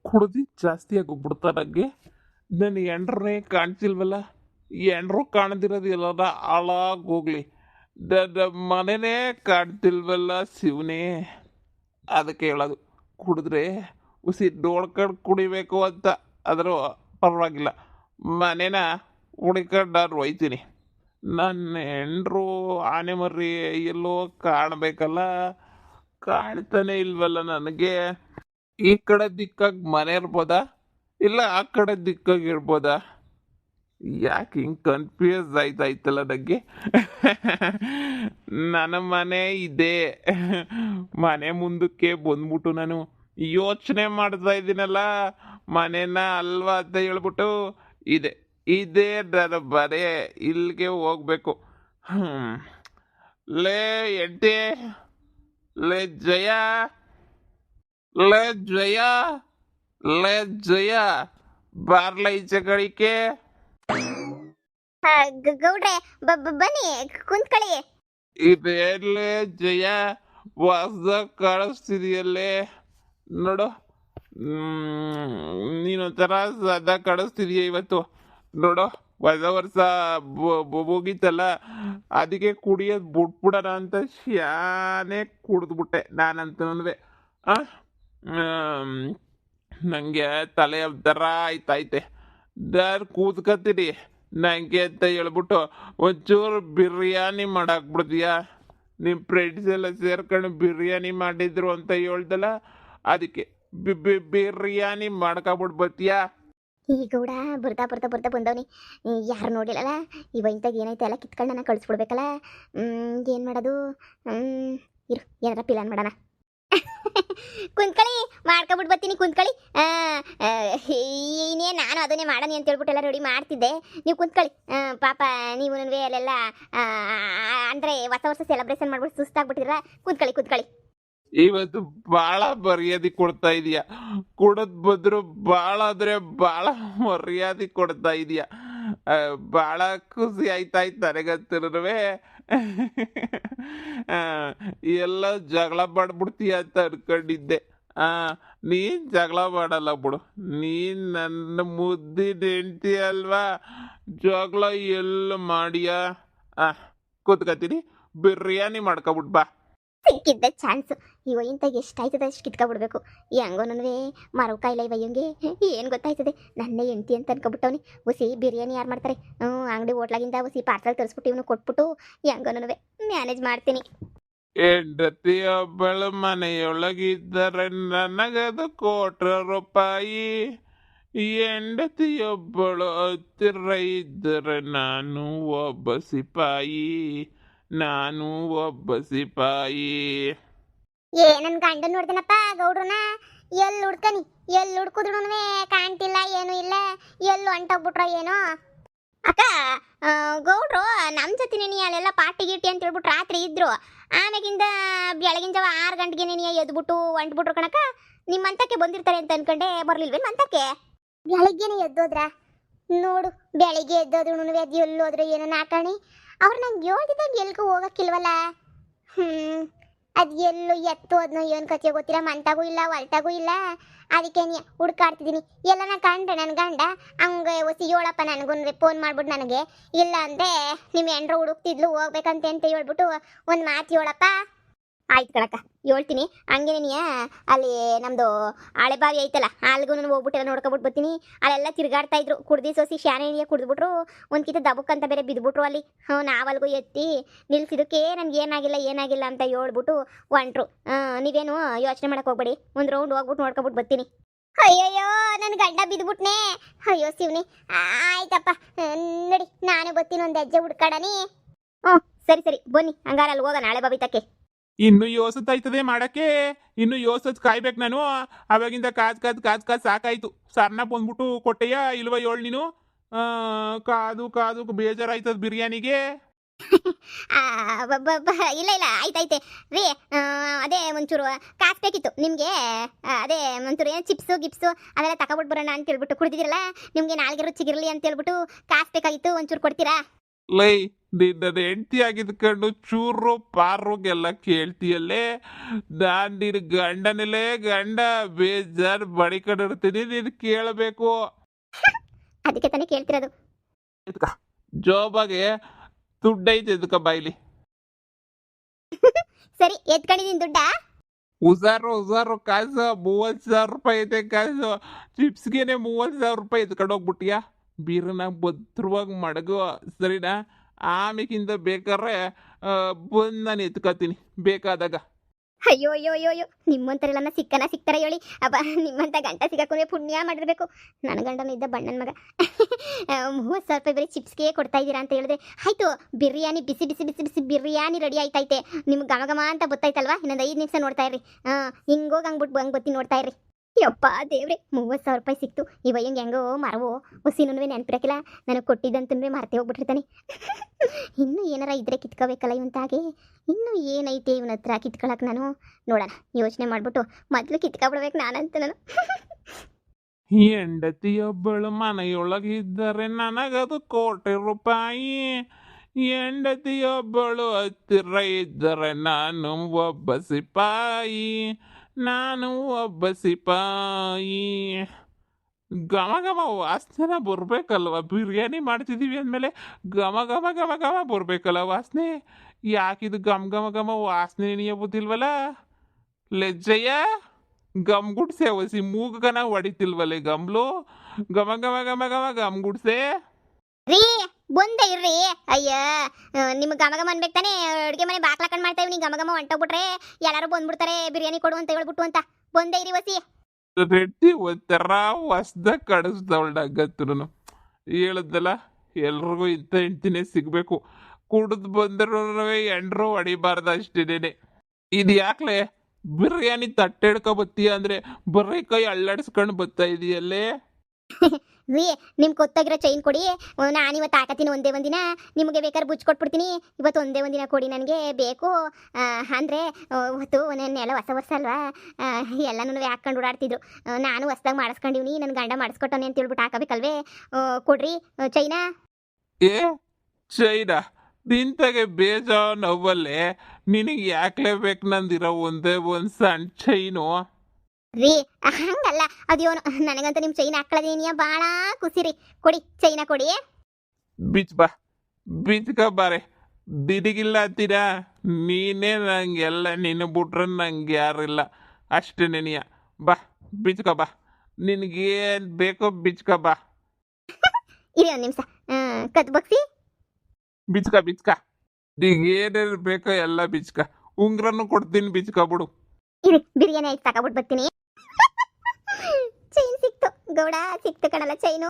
ಕುಡ್ದು ಜಾಸ್ತಿ ಆಗೋಗ್ಬಿಡ್ತಾ ನನಗೆ. ನನ್ನ ಎಂಡ್ರನ್ನೇ ಕಾಣ್ತಿಲ್ವಲ್ಲ, ಎಂಡ್ರು ಕಾಣ್ದಿರೋದು ಎಲ್ಲದ ಹಾಳಾಗೋಗ್ಲಿ, ನನ್ನ ಮನೆನೇ ಕಾಣ್ತಿಲ್ವಲ್ಲ ಶಿವನೇ. ಅದಕ್ಕೆ ಹೇಳೋದು, ಕುಡಿದ್ರೆ ಉಸಿ ನೋಡ್ಕೊಂಡು ಕುಡಿಬೇಕು ಅಂತ. ಆದರೂ ಪರವಾಗಿಲ್ಲ, ಮನೇನ ಹುಡ್ಕೊಂಡು ನಾನು ಒಯ್ತೀನಿ. ನನ್ನ ಹೆಂಡ್ರು ಆನೆ ಮರ್ರಿ ಎಲ್ಲೋ ಕಾಣಬೇಕಲ್ಲ, ಕಾಣ್ತಾನೆ ಇಲ್ವಲ್ಲ ನನಗೆ. ಈ ಕಡೆ ದಿಕ್ಕಾಗಿ ಮನೆ ಇರ್ಬೋದಾ, ಇಲ್ಲ ಆ ಕಡೆ ದಿಕ್ಕಾಗಿ ಇರ್ಬೋದಾ? ಯಾಕೆ ಹಿಂಗೆ ಕನ್ಫ್ಯೂಸ್ ಆಯ್ತಾಯ್ತಲ್ಲ ನನಗೆ. ನನ್ನ ಮನೆ ಇದೆ, ಮನೆ ಮುಂದಕ್ಕೆ ಬಂದ್ಬಿಟ್ಟು ನಾನು ಯೋಚನೆ ಮಾಡ್ತಾ ಇದ್ದೀನಲ್ಲ, ಮನೆನ ಅಲ್ವಾ ಅಂತ ಹೇಳ್ಬಿಟ್ಟು ಇದೆ ಇದೇ ನನ್ನ ಮನೆ, ಇಲ್ಲಿಗೆ ಹೋಗ್ಬೇಕು. ಲೇ ಎಂಟೆ, ಲೇ ಜಯ, ಲೇ ಜಯ, ಲೇ ಜಯ, ಬಾರ್ಲ ಈಚೆ ಕಡಿಕೆ. ಗೌಡ್ರೆ ಬನ್ನಿ ಕುಂತ್ಕೊಳ್ಳಿ. ಇದೇನ್ಲೇ ಜಯ, ವಾಸದಾಗ ಕಾಣಿಸ್ತಿದೆಯಲ್ಲೇ ನೋಡು. ನೀನೊಂಥರ ಸದಾ ಕಾಣಿಸ್ತಿದೀಯ ಇವತ್ತು ನೋಡು. ಹೊಸ ವರ್ಷ ಮುಗೀತಲ್ಲ, ಅದಕ್ಕೆ ಕುಡಿಯೋದು ಬಿಟ್ಬಿಡೋಣ ಅಂತ ಶಾನೆ ಕುಡಿದ್ಬಿಟ್ಟೆ ನಾನಂತನೂ. ನನಗೆ ತಲೆ ಥರ ಆಯ್ತೈತೆ, ನಾನು ಕೂತ್ಕೊತೀನಿ ನನಗೆ ಅಂತ ಹೇಳ್ಬಿಟ್ಟು ಒಂಚೂರು ಬಿರಿಯಾನಿ ಮಾಡಾಕ್ಬಿಡ್ತೀಯ. ನಿಮ್ಮ ಫ್ರೆಂಡ್ಸ್ ಎಲ್ಲ ಸೇರ್ಕೊಂಡು ಬಿರಿಯಾನಿ ಮಾಡಿದ್ರು ಅಂತ ಹೇಳ್ದಲ್ಲ, ಅದಕ್ಕೆ ಬಿರಿಯಾನಿ ಮಾಡ್ಕೊಬಿಟ್ಟು ಬರ್ತೀಯಾ? ಈ ಗೌಡ ಬರ್ತಾ ಬಂದವನಿ, ಯಾರು ನೋಡಿಲ್ಲಲ್ಲ. ಇವ ಇಂತಾಗ ಏನೈತೆ ಎಲ್ಲ ಕಿತ್ಕೊಂಡು ನಾನು ಕಳಿಸ್ಬಿಡ್ಬೇಕಲ್ಲ. ಏನು ಮಾಡೋದು? ಇರು, ಏನಾರ ಪ್ಲಾನ್ ಮಾಡೋಣ. ಕುಂತ್ಕೊಳ್ಳಿ, ಮಾಡ್ಕೊಬಿಟ್ಟು ಬರ್ತೀನಿ, ಕುಂತ್ಕೊಳ್ಳಿ. ಇನ್ನೇ ನಾನು ಅದನ್ನೇ ಮಾಡೋಣ ಅಂತ ಹೇಳ್ಬಿಟ್ಟು ಎಲ್ಲ ರೆಡಿ ಮಾಡ್ತಿದ್ದೆ. ನೀವು ಕುಂತ್ಕೊಳ್ಳಿ. ಪಾಪ ನೀವು ನನಗೆ ಅಲ್ಲೆಲ್ಲ ಅಂದರೆ ಹೊಸ ವರ್ಷ ಸೆಲೆಬ್ರೇಷನ್ ಮಾಡ್ಬಿಟ್ಟು ಸುಸ್ತಾಗ್ಬಿಟ್ಟಿರ. ಕುಂತ್ಕೊಳ್ಳಿ. ಇವತ್ತು ಭಾಳ ಮರ್ಯಾದೆ ಕೊಡ್ತಾ ಇದೀಯ, ಕುಡದ್ ಬಂದ್ರು ಭಾಳ ಅಂದ್ರೆ ಭಾಳ ಮರ್ಯಾದೆ ಕೊಡ್ತಾ ಇದೀಯ. ಭಾಳ ಖುಷಿ ಆಯ್ತಾಯ್ತು ನನಗಂತನೂ. ಎಲ್ಲ ಜಗಳ ಮಾಡ್ಬಿಡ್ತೀಯ ಅಂತ ಅನ್ಕೊಂಡಿದ್ದೆ. ನೀನ್ ಜಗಳ ಮಾಡಲ್ಲ ಬಿಡು, ನೀನ್ ನನ್ನ ಮುದ್ದಿನ ಹೆಂಡ್ತಿ ಅಲ್ವಾ, ಜಗಳ ಎಲ್ಲ ಮಾಡಿಯ. ಕೂತ್ಕೊತೀನಿ, ಬಿರಿಯಾನಿ ಮಾಡ್ಕೊಬಿಟ್ ಬಾ. ಸಿಕ್ಕಿದ್ದ ಚಾನ್ಸ್. ಇವ ಇಂತಾಗ ಎಷ್ಟಾಯ್ತದೆ ಅಷ್ಟು ಕಿತ್ಕೊಬಿಡ್ಬೇಕು. ಹೆಂಗೋ ನನಗೆ ಮರಕಾಯಿಲ್ಲ ಇವಯ್ಯಂಗೆ ಏನು ಗೊತ್ತಾಯ್ತದೆ, ನನ್ನೇ ಹೆಂಡ್ತಿ ಅಂತ ಅನ್ಕೊಬಿಟ್ಟವನಿ. ಹುಸಿ ಬಿರಿಯಾನಿ ಯಾರು ಮಾಡ್ತಾರೆ? ಅಂಗಡಿ ಹೋಟ್ಲಾಗಿಂದ ಹುಸಿ ಪಾರ್ಸಲ್ ತರಿಸ್ಬಿಟ್ಟು ಇವನು ಕೊಟ್ಬಿಟ್ಟು ಹೆಂಗೋ ನನಗೆ ಮ್ಯಾನೇಜ್ ಮಾಡ್ತೀನಿ. ಹೆಂಡತಿಯೊಬ್ಬಳು ಮನೆಯೊಳಗಿದ್ದರೆ ನನಗದು 1,00,00,000 ರೂಪಾಯಿ. ಹೆಂಡತಿಯೊಬ್ಬಳು ಹತ್ತಿರ ಇದ್ದರೆ ನಾನು ಒಬ್ಬ ಸಿಪಾಯಿ, ನಾನು ಒಬ್ಬ ಸಿಪಾಯಿ. ನನ್ ಗಂಡ ನೋಡ್ದೇನಪ್ಪ ಗೌಡ್ರನ. ಎಲ್ಲಿ ಹುಡ್ಕಿದ್ರು ಕಾಣ್ತಿಲ್ಲ, ಏನು ಇಲ್ಲ. ಎಲ್ಲೂ ಅಂಟೋಗ್ಬಿಟ್ರ ಏನೋ. ಅಕ್ಕ, ಗೌಡ್ರು ನಮ್ಮ ಜೊತೆನೇ ನೀ ಅಲ್ಲೆಲ್ಲ ಪಾರ್ಟಿ ಗೀಟಿ ಅಂತ ಹೇಳ್ಬಿಟ್ಟು ರಾತ್ರಿ ಇದ್ರು. ಆಮೇಗಿಂದ ಬೆಳಗಿನ ಜಾವ 6 ಗಂಟೆಗೆ ನೀ ಎದ್ಬಿಟ್ಟು ಹೊಂಟ್ಬಿಟ್ರು ಕಣಕ್ಕ. ನಿಮ್ಮಂತಕ್ಕೆ ಬಂದಿರ್ತಾರೆ ಅಂತ ಅನ್ಕೊಂಡೆ, ಬರ್ಲಿಲ್ವೇನು ಅಂತಕ್ಕೆ? ಬೆಳಗ್ಗೆನೇ ಎದ್ದೋದ್ರ ನೋಡು. ಬೆಳಿಗ್ಗೆ ಎದ್ದೋದ್ರು ಅದು ಎಲ್ಲೋದ್ರೆ ಏನೋ ನಾಕಾಣಿ. ಅವ್ರು ನಂಗೆ ಹೇಳ್ತಿದ್ದಂಗೆ ಎಲ್ಗೂ ಹೋಗಕ್ಕಿಲ್ವಲ್ಲ. ಅದು ಎಲ್ಲೂ ಎತ್ತು ಅದನ್ನೋ ಏನು ಕಥೆ ಗೊತ್ತಿಲ್ಲ. ಮಂತಾಗೂ ಇಲ್ಲ, ಹೊಲ್ಟಾಗೂ ಇಲ್ಲ. ಅದಕ್ಕೆ ನೀ ಹುಡ್ಕಾಡ್ತಿದ್ದೀನಿ. ಎಲ್ಲನ ಕಂಡ್ರೆ ನನ್ನ ಗಂಡ ಹಂಗೆ ಹೊಸಿ ಹೇಳಪ್ಪ ನನಗೊಂದು ಫೋನ್ ಮಾಡ್ಬಿಟ್ಟು ನನಗೆ. ಇಲ್ಲ ಅಂದರೆ ನಿಮ್ಮ ಹೆಂಡ್ರು ಹುಡುಕ್ತಿದ್ಲು ಹೋಗ್ಬೇಕಂತೆ ಅಂತ ಹೇಳ್ಬಿಟ್ಟು ಒಂದು ಮಾತು ಹೇಳಪ್ಪ. ಆಯ್ತು ಕಣಕ್ಕ, ಹೇಳ್ತೀನಿ. ಹಂಗೆ ನೀ ಅಲ್ಲಿ ನಮ್ಮದು ಹಳೆ ಬಾವಿ ಐತಲ್ಲ, ಅಲ್ಲಿಗೂ ನಾನು ಹೋಗ್ಬಿಟ್ಟೆಲ್ಲ ನೋಡ್ಕೊಬಿಟ್ಟು ಬರ್ತೀನಿ. ಅಲ್ಲೆಲ್ಲ ತಿರುಗಾಡ್ತಾ ಇದ್ರು. ಕುಡ್ದು ಸೋಸಿ ಶಾನೆ ಕುಡಿದ್ಬಿಟ್ರು. ಒಂದು ಕಿತ ದಬಕ್ಕಂತ ಬೇರೆ ಬಿದ್ದುಬಿಟ್ರು ಅಲ್ಲಿ. ನಾವಲ್ಗೂ ಎತ್ತಿ ನಿಲ್ಸಿದಕ್ಕೆ ನನಗೆ ಏನಾಗಿಲ್ಲ ಅಂತ ಹೇಳ್ಬಿಟ್ಟು ಹೊಂಟ್ರು. ನೀವೇನು ಯೋಚನೆ ಮಾಡಕ್ಕೆ ಹೋಗ್ಬೇಡಿ, ಒಂದು ರೌಂಡ್ ಹೋಗ್ಬಿಟ್ಟು ನೋಡ್ಕೊಬಿಟ್ಟು ಬರ್ತೀನಿ. ಅಯ್ಯಯ್ಯೋ, ನನ್ನ ಗಂಡ ಬಿದ್ದುಬಿಟ್ನೆ. ಅಯ್ಯೋ ಶಿವನಿ. ಆಯ್ತಪ್ಪ ನಡಿ, ನಾನು ಬರ್ತೀನಿ, ಒಂದು ಹೆಜ್ಜೆ ಹುಡ್ಕಾಡನಿ. ಸರಿ ಬನ್ನಿ, ಹಂಗಾರೆ ಅಲ್ಲಿ ಹೋಗೋಣ ಹಳೆ ಬಾವಿ ತಕ್ಕೆ. ಇನ್ನು ಯೋಸತ್ತಾಯ್ತದೆ ಮಾಡಕ್ಕೆ, ಇನ್ನು ಯೋಸತ್ ಕಾಯ್ಬೇಕು ನಾನು. ಅವಾಗಿಂದ ಕಾದ್ ಸಾಕಾಯ್ತು. ಸರ್ನ ಬಂದ್ಬಿಟ್ಟು ಕೊಟ್ಟೆಯ ಇಲ್ವ ಹೇಳು ನೀನು? ಕಾದು ಬೇಜಾರಾಯ್ತದ ಬಿರಿಯಾನಿಗೆ. ಇಲ್ಲ ಆಯ್ತೈತೆ ರೀ. ಅದೇ ಒಂಚೂರು ಕಾಸು ಬೇಕಿತ್ತು ನಿಮಗೆ. ಅದೇ ಒಂಚೂರು ಏನು ಚಿಪ್ಸು ಗಿಪ್ಸು ಅದೆಲ್ಲ ತಗೊಬಿಟ್ಟು ಬರೋಣ ಅಂತ ಹೇಳ್ಬಿಟ್ಟು. ಕುಡಿದಿರಲ್ಲ, ನಿಮಗೆ ನಾಲ್ಗೆ ರುಚಿಗಿರಲಿ ಅಂತ ಹೇಳ್ಬಿಟ್ಟು ಕಾಸು ಬೇಕಾಗಿತ್ತು. ಒಂಚೂರು ಕೊಡ್ತೀರಾ? ಲೈ ನಿನ್ನ ಹೆಂಡತಿ ಆಗಿದ್ಕೊಂಡು ಚೂರು ಪಾರುಗೆಲ್ಲ ಕೇಳ್ತೀಯಲ್ಲೇ ನಾನ್ ನಿನ್ ಗಂಡನಲ್ಲೇ ಗಂಡ ಬೇಜಾರ್ ಬಡಿಕೊಂಡಿರ್ತೀನಿ ನೀನು ಕೇಳಬೇಕು. ಅದಕ್ಕೆ ತಾನೇ ಕೇಳ್ತಿರೋದು. ಎತ್ಕ ಜೋಬಾಗೆ ದುಡ್ಡೈತೆ ಎದ್ಕ ಬಾಯ್ಲಿ. ಸರಿ ಎತ್ಕೊಂಡಿದ್ದೀನಿ ದುಡ್ಡ. ಹುಷಾರು ಕಾಸು 30,000 ರೂಪಾಯಿ ಐತೆ ಕಾಸು. ಚಿಪ್ಸ್ಗೆನೆ 30,000 ರೂಪಾಯಿ ಎತ್ಕೊಂಡು ಹೋಗ್ಬಿಟ್ಟಿಯಾ. ಬೀರನ ಭದ್ರವಾಗಿ ಮಡಗು ಸರಿನಾ. ಆಮೇಕಿಂದ ಬೇಕಾದ್ರೆ ಬಂದು ನಾನು ಎತ್ಕೋತೀನಿ ಬೇಕಾದಾಗ. ಅಯ್ಯೋ ಅಯ್ಯೋ ಅಯ್ಯೋ ಅಯ್ಯೋ ನಿಮ್ಮಂತರೆಲ್ಲ ಸಿಗ್ತಾರೆ ಹೇಳಿ. ಅಬ್ಬ ನಿಮ್ಮಂತ ಗಂಟ ಸಿಗಾಕೊಂಡ್ರೆ ಪುಣ್ಯ ಮಾಡಿರ್ಬೇಕು. ನನ್ನ ಗಂಡನ ಇದ್ದ ಬಣ್ಣನ ಮಗ. 30,000 ರೂಪಾಯಿ ಬರೀ ಚಿಪ್ಸ್ಗೆ ಕೊಡ್ತಾ ಇದ್ದೀರಾ ಅಂತ ಹೇಳಿದ್ರೆ ಆಯ್ತು. ಬಿರಿಯಾನಿ ಬಿಸಿ ಬಿಸಿ ಬಿಸಿ ಬಿಸಿ ಬಿರಿಯಾನಿ ರೆಡಿ ಆಯ್ತೈತೆ. ನಿಮ್ಗೆ ಘಮ ಘಮ ಅಂತ ಗೊತ್ತಾಯ್ತಲ್ವಾ. ಇನ್ನೊಂದು 5 ನಿಮಿಷ ನೋಡ್ತಾ ಇರ್ರಿ. ಹಿಂಗೋಗಿ ಹಂಗ್ಬಿಟ್ಟು ಹಂಗೆ ಬತ್ತಿ ನೋಡ್ತಾ ಇರ್ರಿ. ಯಪ್ಪ ದೇವ್ರೆ 30,000 ರೂಪಾಯಿ ಸಿಕ್ತು. ಇವ ಹೆಂಗೋ ಮರವೋ ಹುಸಿನೂ ನೆನಪಿರಕಿಲ್ಲ. ನನಗೆ ಕೊಟ್ಟಿದ್ದಂತಂದ್ರೆ ಮರ್ತೇ ಹೋಗ್ಬಿಟ್ಟಿರ್ತಾನೆ. ಇನ್ನೂ ಏನಾರ ಇದ್ರೆ ಕಿತ್ಕೋಬೇಕಲ್ಲ ಇವಂತಾಗೆ. ಇನ್ನೂ ಏನೈತೆ ಇವನ ಹತ್ರ ಕಿತ್ಕೊಳಕ್ಕೆ. ನಾನು ನೋಡೋಣ ಯೋಚನೆ ಮಾಡ್ಬಿಟ್ಟು ಮೊದಲು ಕಿತ್ಕೊಬಿಡ್ಬೇಕು ನಾನಂತ ನಾನು. ಹೆಂಡತಿಯೊಬ್ಬಳು ಮನೆಯೊಳಗಿದ್ದರೆ ನನಗದು ಕೋಟಿ ರೂಪಾಯಿ. ಹೆಂಡತಿಯೊಬ್ಬಳು ಹತ್ತಿರ ಇದ್ದರೆ ನಾನು ಒಬ್ಬ ಸಿಪಾಯಿ. ನಾನು ಒಬ್ಬ ಸಿಪಾಯಿ. ಘಮ ಘಮ ವಾಸನೆ ಬರ್ಬೇಕಲ್ವ. ಬಿರಿಯಾನಿ ಮಾಡ್ತಿದ್ದೀವಿ ಅಂದಮೇಲೆ ಘಮ ಘಮ ಘಮ ಘಮ ಬರ್ಬೇಕಲ್ಲ ವಾಸನೆ. ಯಾಕಿದು ಘಮ ಘಮ ಘಮ ವಾಸನೆ ನೀಯಬುದಿಲ್ವಲ್ಲ ಲೆಜ್ಜಯ್ಯ. ಗಮ್ಗುಡ್ಸೆ ಹೊಸಿ ಮೂಗನ ಹೊಡಿತಿಲ್ವಲ್ಲ ಗಮ್ಲು. ಘಮ ಘಮ ಘಮ ಘಮ ಗಮ್ಗುಡ್ಸೆ. ರೀ ಬಂದೆ ಇರ್ರಿ. ಅಯ್ಯ ನಿಮ್ಗೆ ಘಮ ಘಮ ಅನ್ಬೇಕು ತಾನೇ. ಅಡುಗೆ ಮನೆ ಬಾಕ್ಲಾಕಂಡು ಮಾಡ್ತಾ ಇವ್ನಿ. ಘಮ ಘಮ ಹೊಂಟೋಗ್ಬಿಟ್ರೆ ಎಲ್ಲರೂ ಬಂದ್ಬಿಡ್ತಾರೆ ಬಿರಿಯಾನಿ ಕೊಡು ಅಂತ ಹೇಳ್ಬಿಟ್ಟು ಅಂತ. ಬಂದೆ ಇರಿ ವಸಿ. ರೆಡ್ಡಿ ಒಂಥರ ಹೊಸ್ದ ಕಡಿಸ್ದವಳ್ಡಾಗತ್ತನು. ಹೇಳದ್ದಲ್ಲ ಎಲ್ರಿಗೂ ಇಂಥ ಹೆಂಡ್ತಿನೇ ಸಿಗಬೇಕು. ಕುಡಿದು ಬಂದರೂ ಎಂಡ್ರು ಹೊಡಿಬಾರ್ದು ಅಷ್ಟೇನೆ. ಇದು ಯಾಕ್ಲೆ ಬಿರಿಯಾನಿ ತಟ್ಟೆ ಹಿಡ್ಕೊ ಬತ್ತೀಯ ಅಂದರೆ ಬರೀ ಕೈ ಅಳ್ಳಾಡಿಸ್ಕೊಂಡು ಬರ್ತಾ ಇದೆಯಲ್ಲೇ. ರೀ ನಿಮ್ಗೆ ಗೊತ್ತಾಗಿರೋ ಚೈನ್ ಕೊಡಿ. ನಾನು ಇವತ್ತು ಹಾಕತ್ತೀನಿ ಒಂದೇ ಒಂದಿನ. ನಿಮಗೆ ಬೇಕಾದ್ರೆ ಬುಚ್ಚಿ ಕೊಟ್ಬಿಡ್ತೀನಿ. ಇವತ್ತು ಒಂದೇ ಒಂದಿನ ಕೊಡಿ ನನಗೆ ಬೇಕು. ಅಂದರೆ ಇವತ್ತು ನೆಲ ಹೊಸ ವರ್ಷ ಅಲ್ವಾ. ಎಲ್ಲನೂ ಹಾಕ್ಕೊಂಡು ಓಡಾಡ್ತಿದ್ರು. ನಾನು ಹೊಸ್ದಾಗಿ ಮಾಡಿಸ್ಕೊಂಡಿವ್ನಿ. ನನ್ನ ಗಂಡ ಮಾಡಿಸ್ಕೊಟ್ಟವನೆ ಅಂತ ಹೇಳ್ಬಿಟ್ಟು ಹಾಕಬೇಕಲ್ವೇ. ಕೊಡ್ರಿ ಚೈನಾ. ಏ ಚೈನಾ ನಿಂತಾಗೆ ಬೇಜಾನ್ ನೋವಲ್ಲೇ. ನಿನಗೆ ಯಾಕ್ಲೇ ಬೇಕು ನಂದಿರೋ ಒಂದೇ ಒಂದು ಸಣ್ಣ ಚೈನು. ರೀ ಹಂಗಲ್ಲ ಅದೇನು ನನಗಂತ ನಿಮ್ಮ ಚೈನ್ ಹಾಕೊಳ್ಳೋದೇನಿಯ ಭಾಳ ಖುಷಿ ರೀ. ಕೊಡಿ ಚೈನಾ ಕೊಡಿ. ಬೀಚ್ ಬಾ ಬೀಚ್ಕ ಬಾರೆ. ದಿದಿಗಿಲ್ಲ ಅಂತೀರಾ. ನೀನೇ ನಂಗೆಲ್ಲ ನಿನ್ನ ಬಿಟ್ರೆ ನಂಗೆ ಯಾರಿಲ್ಲ ಅಷ್ಟೇ ನೆನೆಯ. ಬಾ ಬೀಚ್ಕ ಬಾ. ನಿನಗೇನು ಬೇಕೋ ಬೀಚ್ಕ ಬಾ. ಇರಿ ಒಂದು ನಿಮಿಷ ಕತ್ ಬಗ್ಸಿ. ಬಿಚ್ಕ ಏನೇನು ಬೇಕೋ ಎಲ್ಲ ಬಿಚ್ಕ. ಉಂಗ್ರನು ಕೊಡ್ತೀನಿ ಬಿಚ್ಕ ಬಿಡು. ಇರಿ ಬಿರಿಯಾನಿ ಆಯ್ತು ತಗೊಬಿಟ್ಟು ಬರ್ತೀನಿ. ಚೈನ್ ಸಿಕ್ತು ಗೌಡ. ಸಿಕ್ತು ಕಣಲ್ಲ ಚೈನು.